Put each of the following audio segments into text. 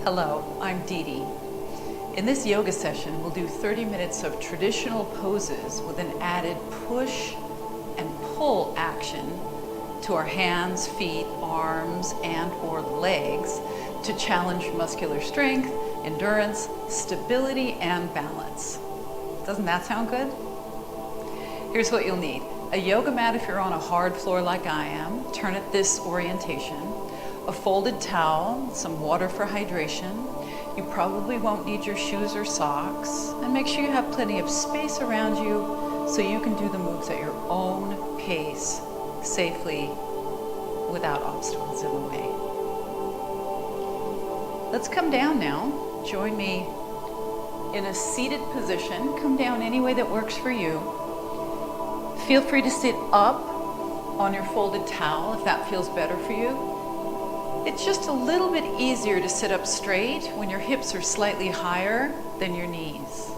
Hello, I'm DeDe. In this yoga session, we'll do 30 minutes of traditional poses with an added push and pull action to our hands, feet, arms, and or legs to challenge muscular strength, endurance, stability, and balance. Doesn't that sound good? Here's what you'll need. A yoga mat if you're on a hard floor like I am. Turn it this orientation. A folded towel, some water for hydration. You probably won't need your shoes or socks. And make sure you have plenty of space around you so you can do the moves at your own pace, safely, without obstacles in the way. Let's come down now. Join me in a seated position. Come down any way that works for you. Feel free to sit up on your folded towel if that feels better for you. It's just a little bit easier to sit up straight when your hips are slightly higher than your knees.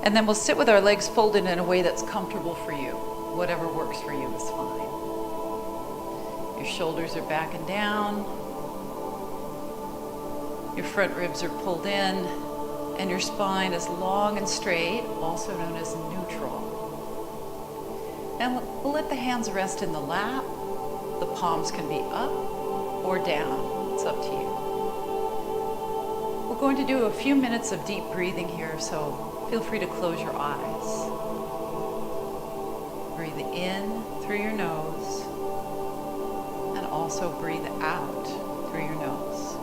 And then we'll sit with our legs folded in a way that's comfortable for you. Whatever works for you is fine. Your shoulders are back and down. Your front ribs are pulled in, and your spine is long and straight, also known as neutral. And we'll let the hands rest in the lap. The palms can be up or down. It's up to you. We're going to do a few minutes of deep breathing here, so feel free to close your eyes. Breathe in through your nose and also breathe out through your nose.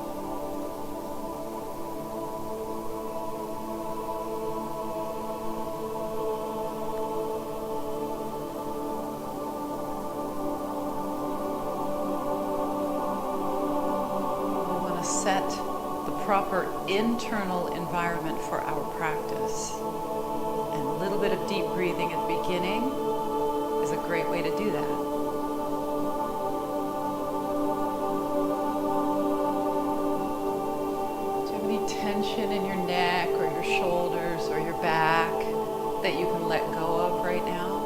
Set the proper internal environment for our practice. And a little bit of deep breathing at the beginning is a great way to do that. Do you have any tension in your neck or your shoulders or your back that you can let go of right now?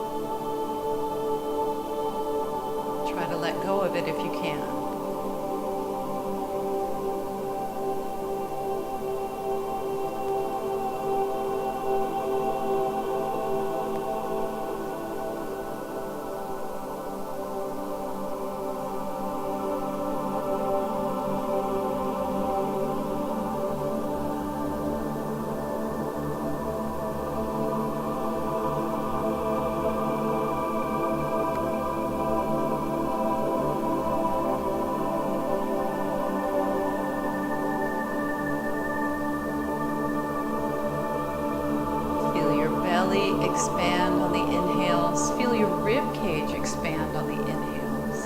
Try to let go of it if you can. Expand on the inhales. Feel your rib cage expand on the inhales.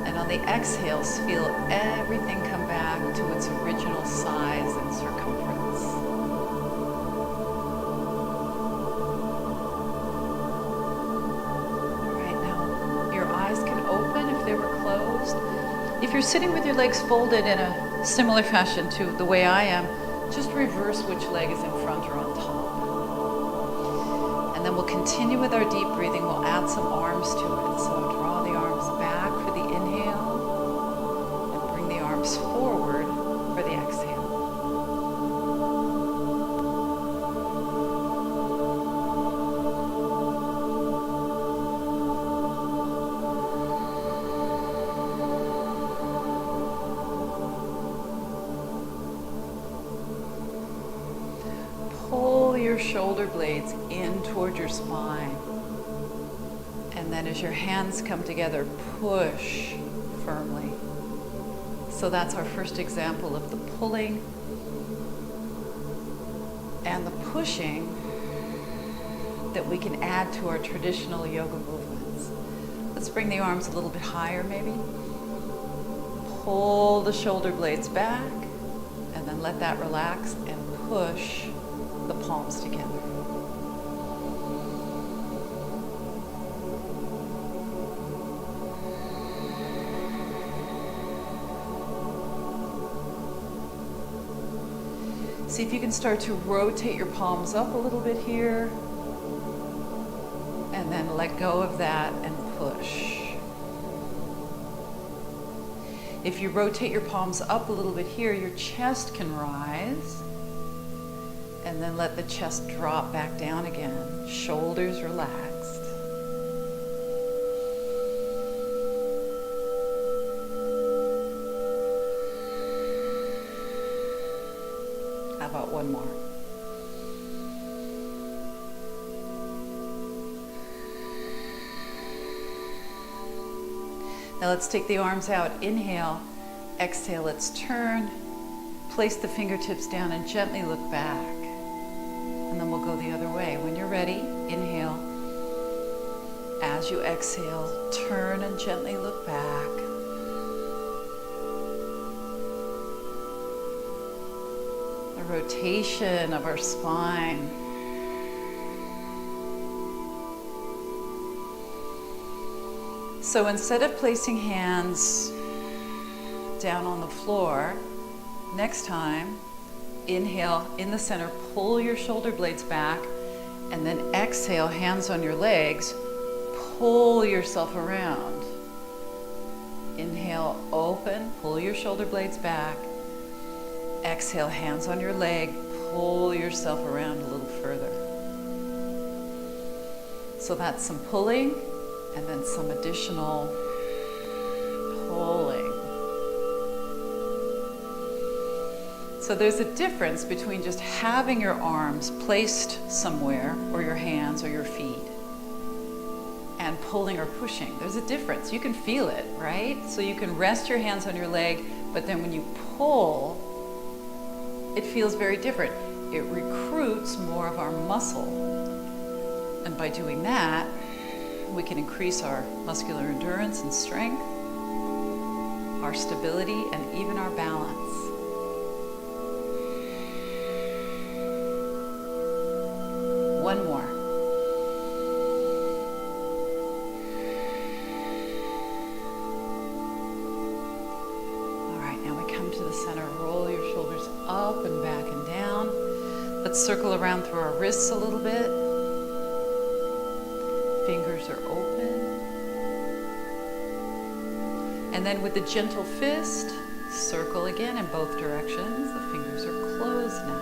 And on the exhales, feel everything come back to its original size and circumference. All right, now your eyes can open if they were closed. If you're sitting with your legs folded in a similar fashion to the way I am, just reverse which leg is in front or on top. And then we'll continue with our deep breathing. We'll add some arms to it. So draw the arms back for the inhale and bring the arms forward for the exhale. Pull your shoulder blades in toward your spine. And then as your hands come together, push firmly. So that's our first example of the pulling and the pushing that we can add to our traditional yoga movements. Let's bring the arms a little bit higher maybe. Pull the shoulder blades back and then let that relax and push the palms together. See if you can start to rotate your palms up a little bit here, and then let go of that and push. If you rotate your palms up a little bit here, your chest can rise. And then let the chest drop back down again. Shoulders relaxed. How about one more? Now let's take the arms out. Inhale, exhale, let's turn. Place the fingertips down and gently look back. And then we'll go the other way. When you're ready, inhale. As you exhale, turn and gently look back. A rotation of our spine. So instead of placing hands down on the floor, next time, inhale in the center, pull your shoulder blades back, and then exhale, hands on your legs, pull yourself around. Inhale, open, pull your shoulder blades back. Exhale, hands on your leg, pull yourself around a little further. So that's some pulling, and then some additional pulling. So there's a difference between just having your arms placed somewhere, or your hands or your feet, and pulling or pushing. There's a difference. You can feel it, right? So you can rest your hands on your leg, but then when you pull, it feels very different. It recruits more of our muscle. And by doing that, we can increase our muscular endurance and strength, our stability, and even our balance. One more. All right, now we come to the center. Roll your shoulders up and back and down. Let's circle around through our wrists a little bit. Fingers are open. And then with the gentle fist, circle again in both directions. The fingers are closed now.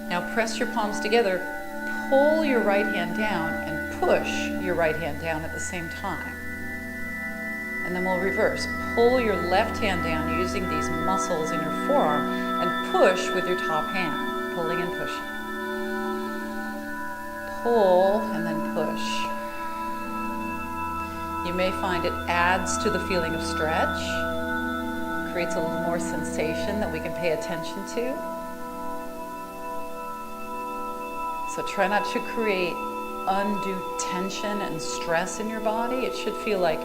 Now press your palms together, pull your right hand down and push your right hand down at the same time. And then we'll reverse. Pull your left hand down using these muscles in your forearm and push with your top hand, pulling and pushing. Pull and then push. You may find it adds to the feeling of stretch, creates a little more sensation that we can pay attention to. So try not to create undue tension and stress in your body. It should feel like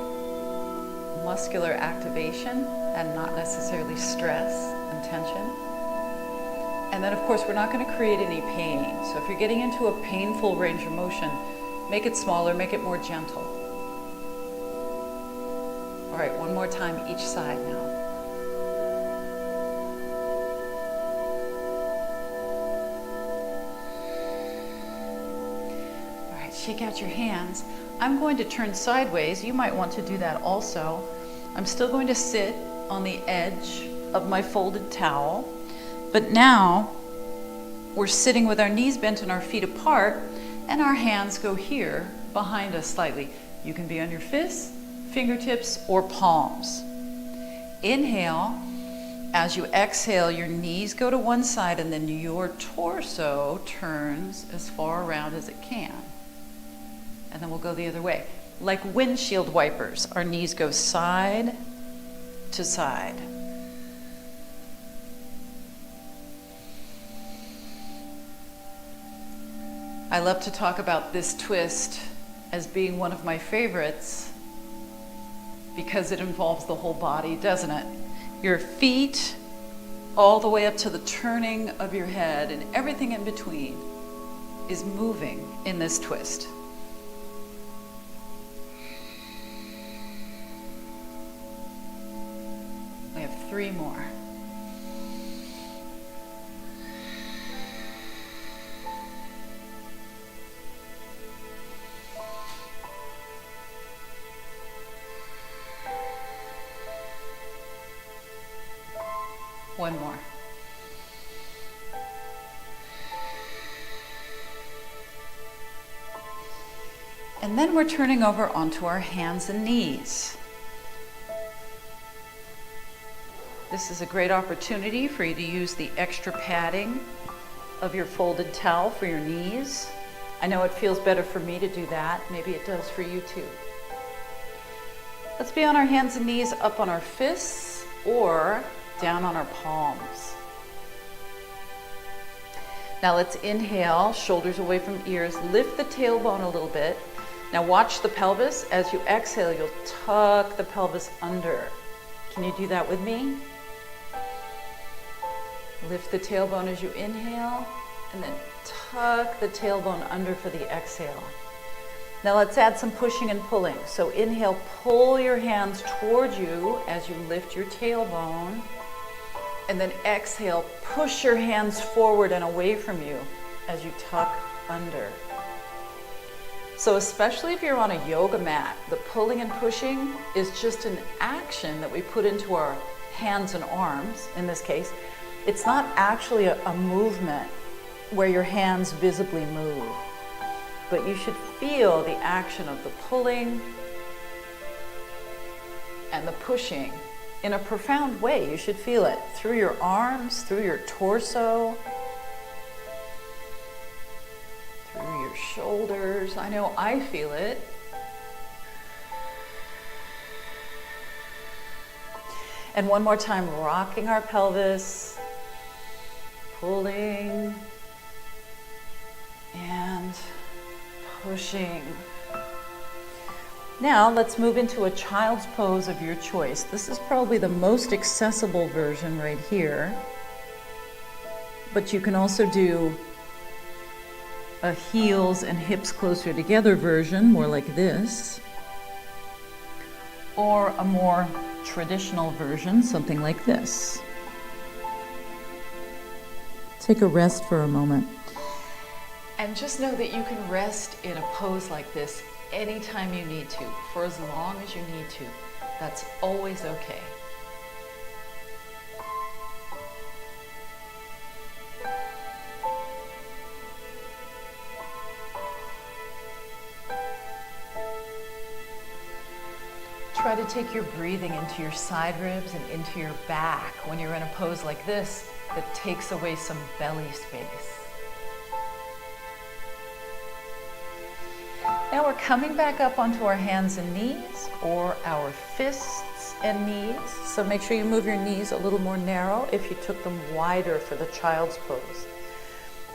muscular activation and not necessarily stress and tension. And then of course we're not going to create any pain. So if you're getting into a painful range of motion, make it smaller, make it more gentle. All right, one more time each side now. Shake out your hands. I'm going to turn sideways. You might want to do that also. I'm still going to sit on the edge of my folded towel, but now we're sitting with our knees bent and our feet apart, and our hands go here behind us slightly. You can be on your fists, fingertips, or palms. Inhale. As you exhale, your knees go to one side, and then your torso turns as far around as it can. And then we'll go the other way. Like windshield wipers, our knees go side to side. I love to talk about this twist as being one of my favorites because it involves the whole body, doesn't it? Your feet all the way up to the turning of your head, and everything in between is moving in this twist. We have 3 more. One more. And then we're turning over onto our hands and knees. This is a great opportunity for you to use the extra padding of your folded towel for your knees. I know it feels better for me to do that. Maybe it does for you too. Let's be on our hands and knees, up on our fists or down on our palms. Now let's inhale, shoulders away from ears, lift the tailbone a little bit. Now watch the pelvis. As you exhale, you'll tuck the pelvis under. Can you do that with me? Lift the tailbone as you inhale, and then tuck the tailbone under for the exhale. Now let's add some pushing and pulling. So inhale, pull your hands towards you as you lift your tailbone, and then exhale, push your hands forward and away from you as you tuck under. So especially if you're on a yoga mat, the pulling and pushing is just an action that we put into our hands and arms, in this case. It's not actually a movement where your hands visibly move, but you should feel the action of the pulling and the pushing in a profound way. You should feel it through your arms, through your torso, through your shoulders. I know I feel it. And one more time, rocking our pelvis, pulling and pushing. Now let's move into a child's pose of your choice. This is probably the most accessible version right here, but you can also do a heels and hips closer together version, more like this, or a more traditional version, something like this. Take a rest for a moment. And just know that you can rest in a pose like this anytime you need to, for as long as you need to. That's always okay. Try to take your breathing into your side ribs and into your back when you're in a pose like this that takes away some belly space. Now we're coming back up onto our hands and knees, or our fists and knees. So make sure you move your knees a little more narrow if you took them wider for the child's pose.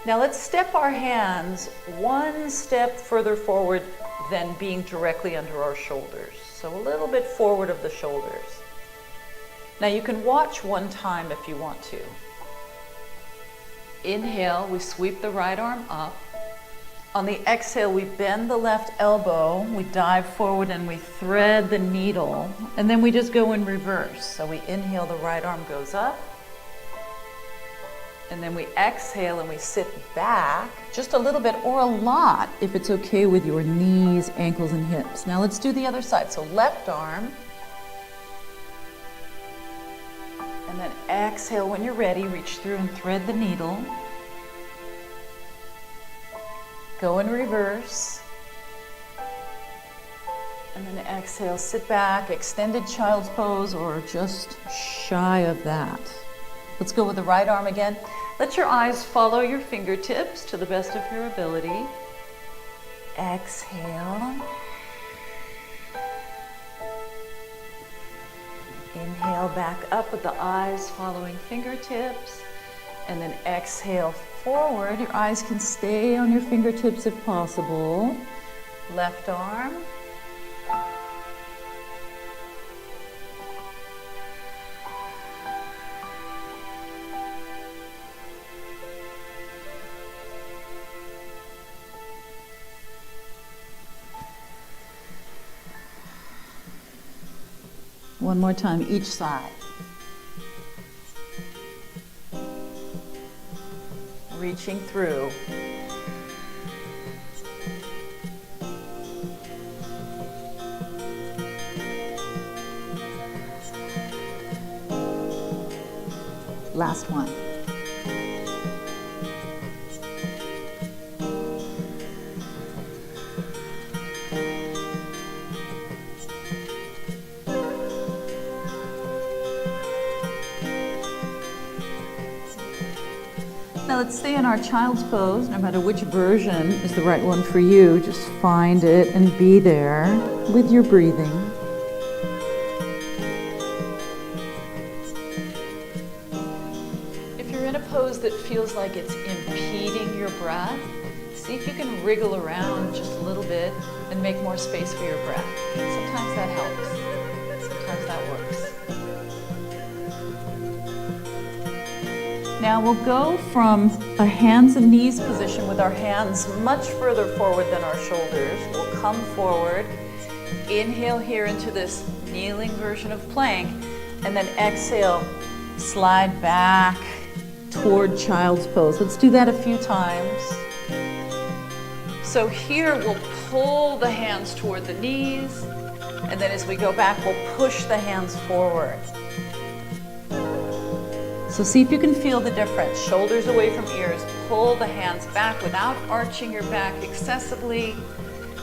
Now let's step our hands one step further forward than being directly under our shoulders. So a little bit forward of the shoulders. Now you can watch one time if you want to. Inhale, we sweep the right arm up. On the exhale, we bend the left elbow, we dive forward and we thread the needle, and then we just go in reverse. So we inhale, the right arm goes up, and then we exhale and we sit back just a little bit or a lot if it's okay with your knees, ankles, and hips. Now let's do the other side. So left arm, and then exhale when you're ready, reach through and thread the needle. Go in reverse, and then exhale, sit back, extended child's pose or just shy of that. Let's go with the right arm again. Let your eyes follow your fingertips to the best of your ability. Exhale. Inhale back up with the eyes following fingertips, and then exhale forward. Your eyes can stay on your fingertips if possible. Left arm. One more time, each side. Reaching through. last one. Now let's stay in our child's pose, no matter which version is the right one for you. Just find it and be there with your breathing. If you're in a pose that feels like it's impeding your breath, see if you can wriggle around just a little bit and make more space for your breath. Sometimes that helps. Sometimes that works. Now we'll go from a hands and knees position with our hands much further forward than our shoulders. We'll come forward, inhale here into this kneeling version of plank, and then exhale, slide back toward child's pose. Let's do that a few times. So here we'll pull the hands toward the knees, and then as we go back, we'll push the hands forward. So see if you can feel the difference. Shoulders away from ears, pull the hands back without arching your back excessively,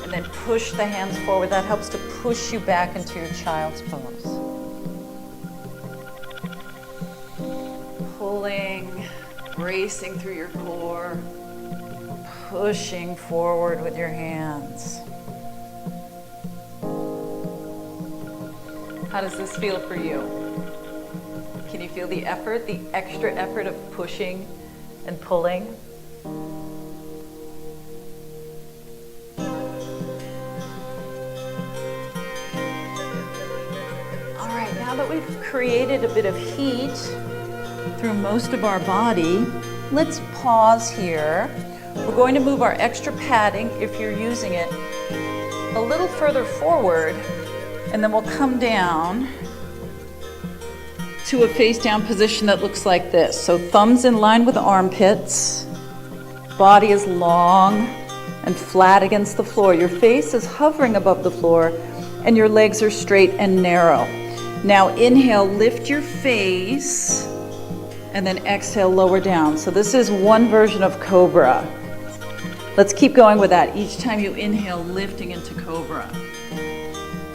and then push the hands forward. That helps to push you back into your child's pose. Pulling, bracing through your core, pushing forward with your hands. How does this feel for you? Can you feel the effort, the extra effort of pushing and pulling? All right, now that we've created a bit of heat through most of our body, let's pause here. We're going to move our extra padding, if you're using it, a little further forward, and then we'll come down to a face down position that looks like this. So thumbs in line with the armpits, body is long and flat against the floor. Your face is hovering above the floor and your legs are straight and narrow. Now inhale, lift your face, and then exhale, lower down. So this is one version of Cobra. Let's keep going with that. Each time you inhale, lifting into Cobra.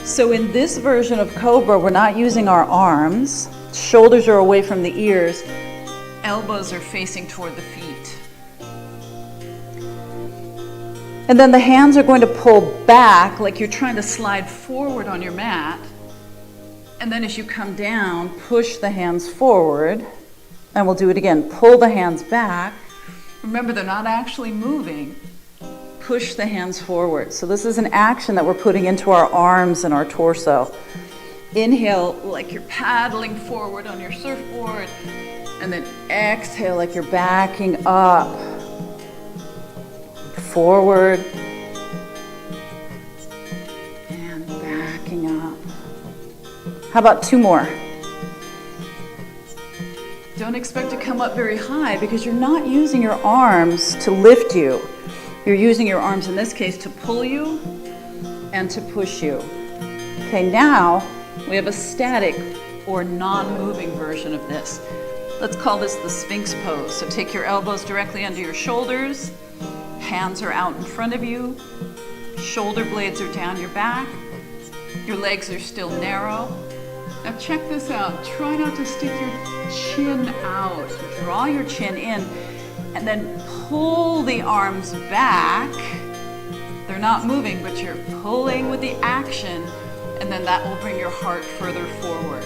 So in this version of Cobra, we're not using our arms. Shoulders are away from the ears, elbows are facing toward the feet. And then the hands are going to pull back like you're trying to slide forward on your mat. And then as you come down, push the hands forward. And we'll do it again. Pull the hands back. Remember, they're not actually moving. Push the hands forward. So this is an action that we're putting into our arms and our torso. Inhale like you're paddling forward on your surfboard, and then exhale like you're backing up, forward, and backing up. How about two more? Don't expect to come up very high because you're not using your arms to lift you. You're using your arms in this case to pull you and to push you. Okay, now we have a static or non-moving version of this. Let's call this the Sphinx pose. So take your elbows directly under your shoulders, hands are out in front of you, shoulder blades are down your back, your legs are still narrow. Now check this out. Try not to stick your chin out. Draw your chin in and then pull the arms back. They're not moving, but you're pulling with the action, and then that will bring your heart further forward.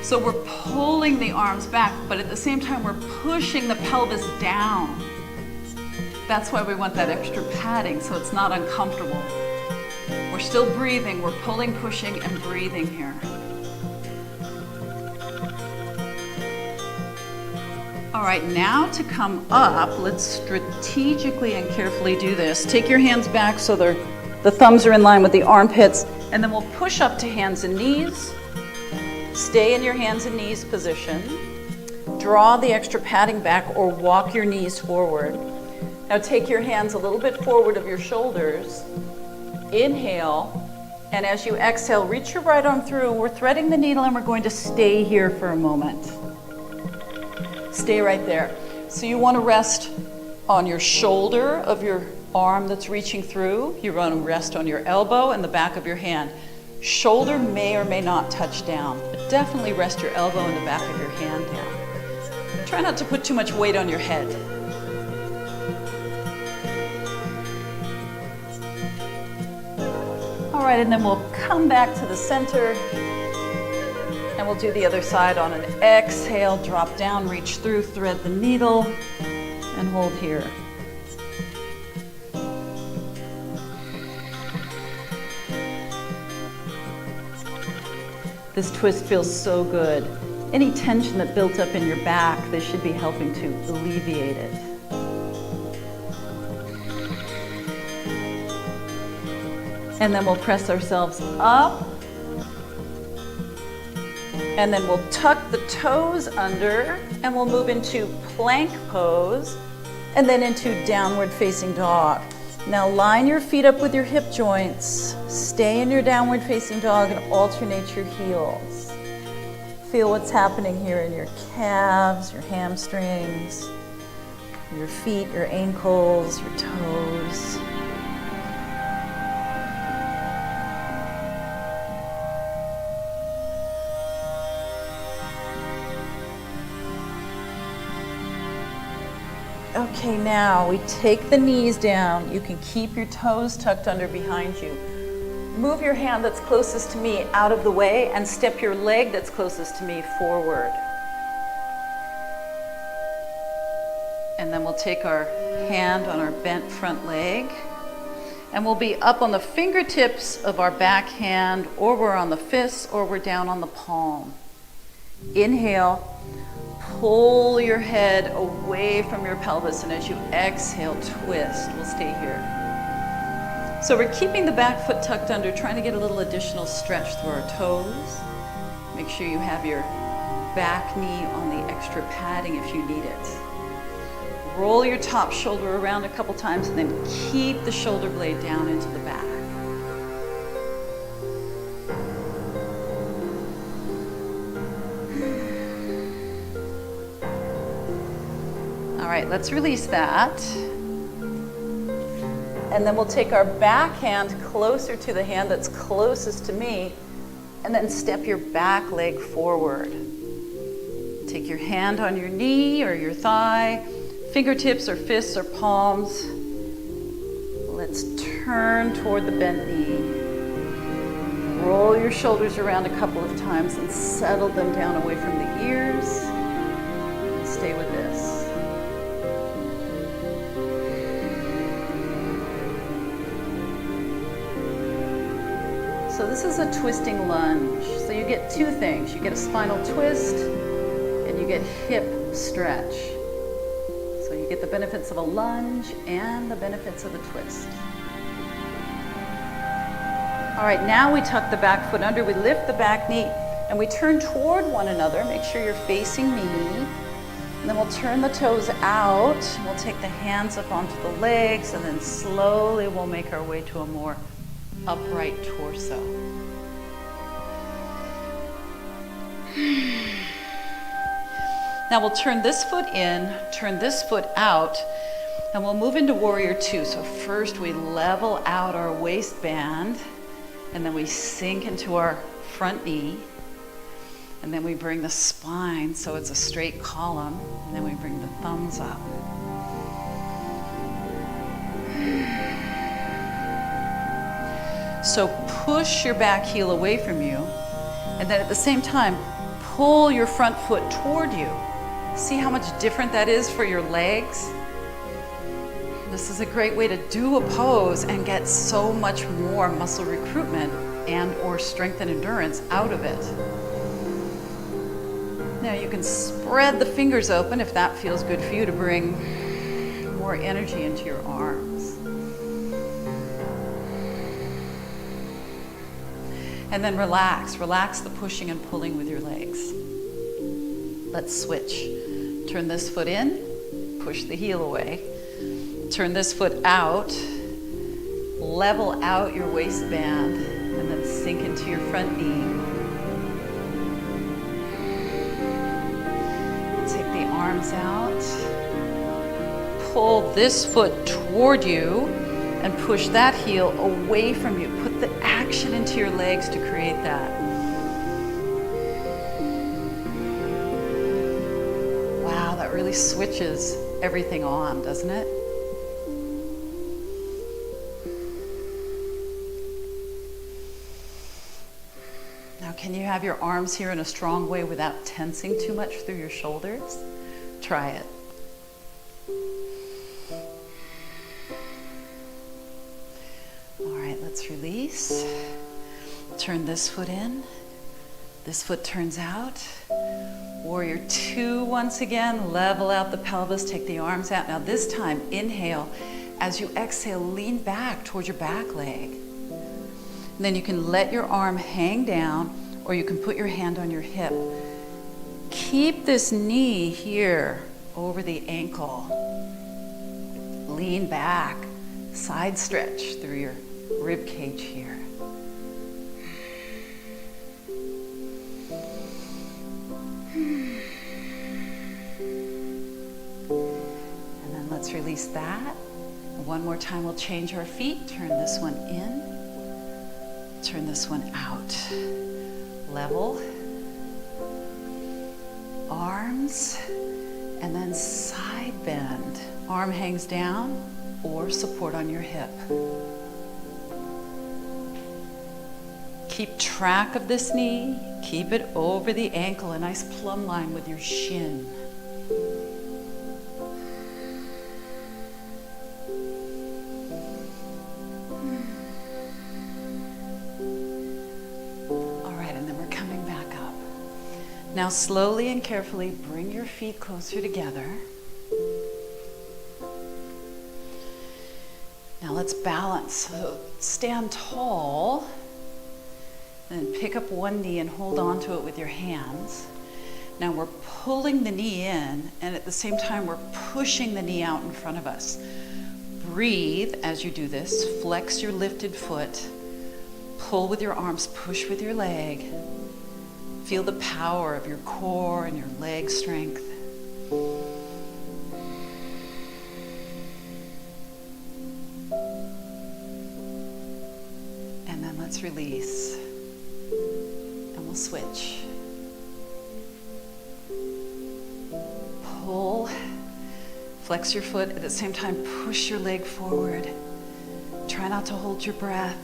So we're pulling the arms back, but at the same time we're pushing the pelvis down. That's why we want that extra padding, so it's not uncomfortable. We're still breathing, we're pulling, pushing, and breathing here. All right, now to come up, let's strategically and carefully do this. Take your hands back so the thumbs are in line with the armpits, and then we'll push up to hands and knees. Stay in your hands and knees position. Draw the extra padding back or walk your knees forward. Now take your hands a little bit forward of your shoulders. Inhale, and as you exhale, reach your right arm through. We're threading the needle and we're going to stay here for a moment. Stay right there. So you want to rest on your shoulder of your arm that's reaching through. You want to rest on your elbow and the back of your hand. Shoulder may or may not touch down, but definitely rest your elbow and the back of your hand down. Try not to put too much weight on your head. All right, and then we'll come back to the center, and we'll do the other side on an exhale. Drop down, reach through, thread the needle, and hold here. This twist feels so good. Any tension that built up in your back, this should be helping to alleviate it. And then we'll press ourselves up. And then we'll tuck the toes under, and we'll move into plank pose, and then into downward facing dog. Now line your feet up with your hip joints. Stay in your downward facing dog and alternate your heels. Feel what's happening here in your calves, your hamstrings, your feet, your ankles, your toes. Okay, now we take the knees down. You can keep your toes tucked under behind you. Move your hand that's closest to me out of the way and step your leg that's closest to me forward. And then we'll take our hand on our bent front leg, and we'll be up on the fingertips of our back hand, or we're on the fists, or we're down on the palm. Inhale. Pull your head away from your pelvis, and as you exhale, twist. We'll stay here. So we're keeping the back foot tucked under, trying to get a little additional stretch through our toes. Make sure you have your back knee on the extra padding if you need it. Roll your top shoulder around a couple times, and then keep the shoulder blade down into the back. All right, let's release that. And then we'll take our back hand closer to the hand that's closest to me, and then step your back leg forward. Take your hand on your knee or your thigh, fingertips or fists or palms. Let's turn toward the bent knee. Roll your shoulders around a couple of times and settle them down away from the ears. Stay with this. So this is a twisting lunge. So you get two things. You get a spinal twist and you get hip stretch. So you get the benefits of a lunge and the benefits of a twist. All right, now we tuck the back foot under, we lift the back knee, and we turn toward one another. Make sure you're facing me. And then we'll turn the toes out. We'll take the hands up onto the legs, and then slowly we'll make our way to a more upright torso. Now we'll turn this foot in, turn this foot out, and we'll move into warrior two. So first we level out our waistband, and then we sink into our front knee, and then we bring the spine so it's a straight column, and then we bring the thumbs up. So push your back heel away from you, and then at the same time, pull your front foot toward you. See how much different that is for your legs? This is a great way to do a pose and get so much more muscle recruitment and or strength and endurance out of it. Now you can spread the fingers open if that feels good for you to bring more energy into your arms. And then relax the pushing and pulling with your legs. Let's switch. Turn this foot in, push the heel away. Turn this foot out, level out your waistband, and then sink into your front knee. Take the arms out. Pull this foot toward you and push that heel away from you. Put the action into your legs to create that. Wow, that really switches everything on, doesn't it? Now, can you have your arms here in a strong way without tensing too much through your shoulders? Try it. Let's release. Turn this foot in. This foot turns out. Warrior two once again. Level out the pelvis. Take the arms out. Now this time, inhale. As you exhale, lean back towards your back leg. And then you can let your arm hang down, or you can put your hand on your hip. Keep this knee here over the ankle. Lean back. Side stretch through your rib cage here. And then let's release that. One more time, we'll change our feet. Turn this one in. Turn this one out. Level. Arms. And then side bend. Arm hangs down or support on your hip. Keep track of this knee. Keep it over the ankle, a nice plumb line with your shin. All right, and then we're coming back up. Now slowly and carefully bring your feet closer together. Now let's balance. So stand tall. And pick up one knee and hold on to it with your hands. Now we're pulling the knee in, and at the same time we're pushing the knee out in front of us. Breathe as you do this. Flex your lifted foot. Pull with your arms, push with your leg. Feel the power of your core and your leg strength. And then let's release. And we'll switch. Pull, flex your foot, at the same time push your leg forward. Try not to hold your breath.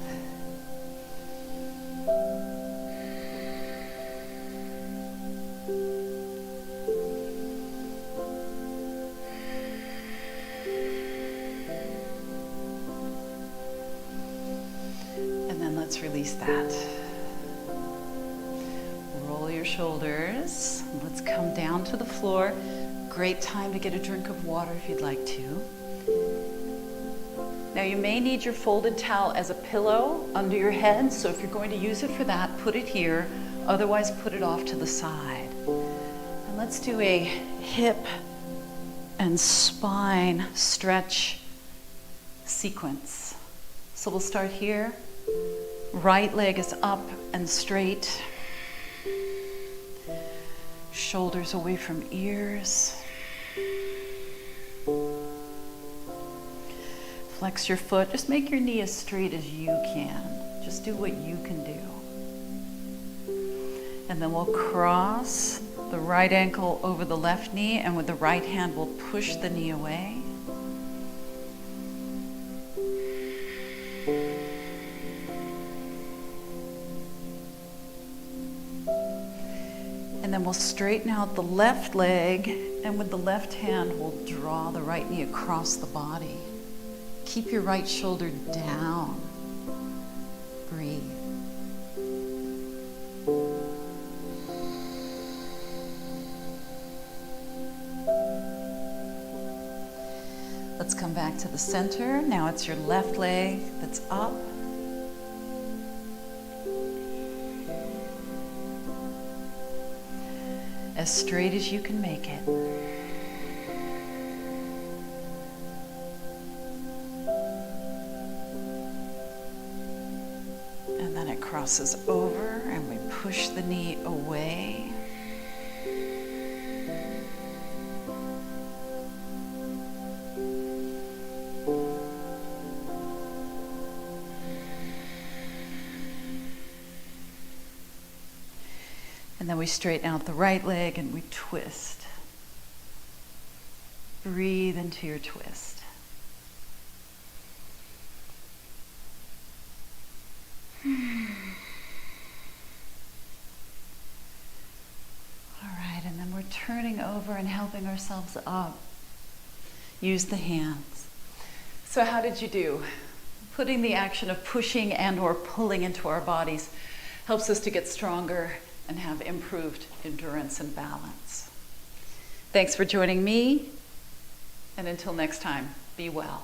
And then let's release that. Roll your shoulders. Let's come down to the floor. Great time to get a drink of water if you'd like to. Now you may need your folded towel as a pillow under your head, so if you're going to use it for that, put it here. Otherwise, put it off to the side. And let's do a hip and spine stretch sequence. So we'll start here. Right leg is up and straight. Shoulders away from ears. Flex your foot. Just make your knee as straight as you can. Just do what you can do. And then we'll cross the right ankle over the left knee, and with the right hand we'll push the knee away. And then we'll straighten out the left leg, and with the left hand, we'll draw the right knee across the body. Keep your right shoulder down. Breathe. Let's come back to the center. Now it's your left leg that's up. As straight as you can make it. And then it crosses over and we push the knee away. we straighten out the right leg and we twist. Breathe into your twist. All right, and then we're turning over and helping ourselves up. Use the hands. So how did you do? Putting the action of pushing and or pulling into our bodies helps us to get stronger and have improved endurance and balance. Thanks for joining me, and until next time, be well.